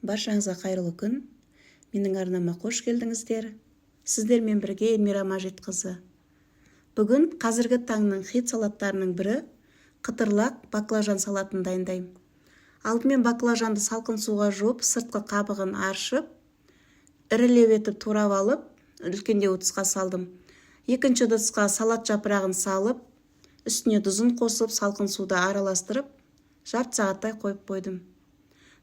Баршаңызға қайырлы күн. Менің арнама қош келдіңіздер. Сіздермен бірге Эльмира Мажитқызы. Бүгін қазіргі таңның хит салаттарының бірі қытырлақ баклажан салатын дайындаймын. Алдымен баклажанды салқын суға жуып, сыртқы қабығын аршып, ірілеу етіп турап алып, үлкендеу ыдысқа салдым. Екінші ыдысқа салат жапырағын салып, үстіне тұзын қосып, салқын суда араластырып, жарты сағаттай қойып қойдым.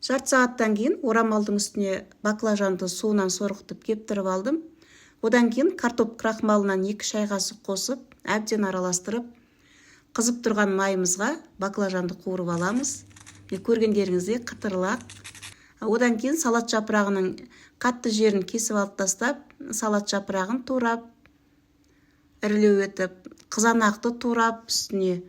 Жарты сағаттан кейін орамалдың үстіне баклажанды суынан сорғытып кептіріп алдым. Одан кейін картоп крахмалынан 2 шай қасық қосып, әбден араластырып, қызып тұрған майымызға баклажанды қуырып аламыз. Көргендеріңізде қытырлақ. Одан кейін салат жапырағының қатты жерін кесіп алып тастап, салат жапырағын турап, ірілеу етіп, қызанақты турап, үстіне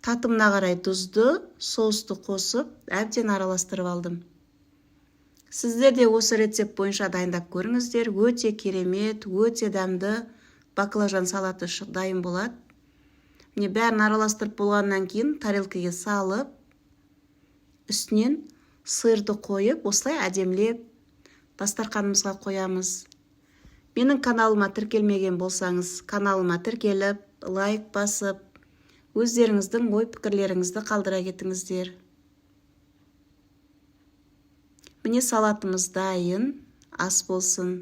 татымына қарай тұзды, соусты қосып, әбден араластырып алдым. Сіздер де осы рецепт бойынша дайындап көріңіздер. Өте керемет, өте дәмді баклажан салаты дайын болады. Міне бәрін араластырып болғаннан кейін тарелкаға салып, үстінен сырды қойып, осылай әдемілеп дастарханымызға қоямыз. Менің каналыма тіркелмеген болсаңыз, каналыма тіркеліп, лайк басып, өздеріңіздің ой-пікірлеріңізді қалдыра кетіңіздер. Міне салатымыз дайын, ас болсын.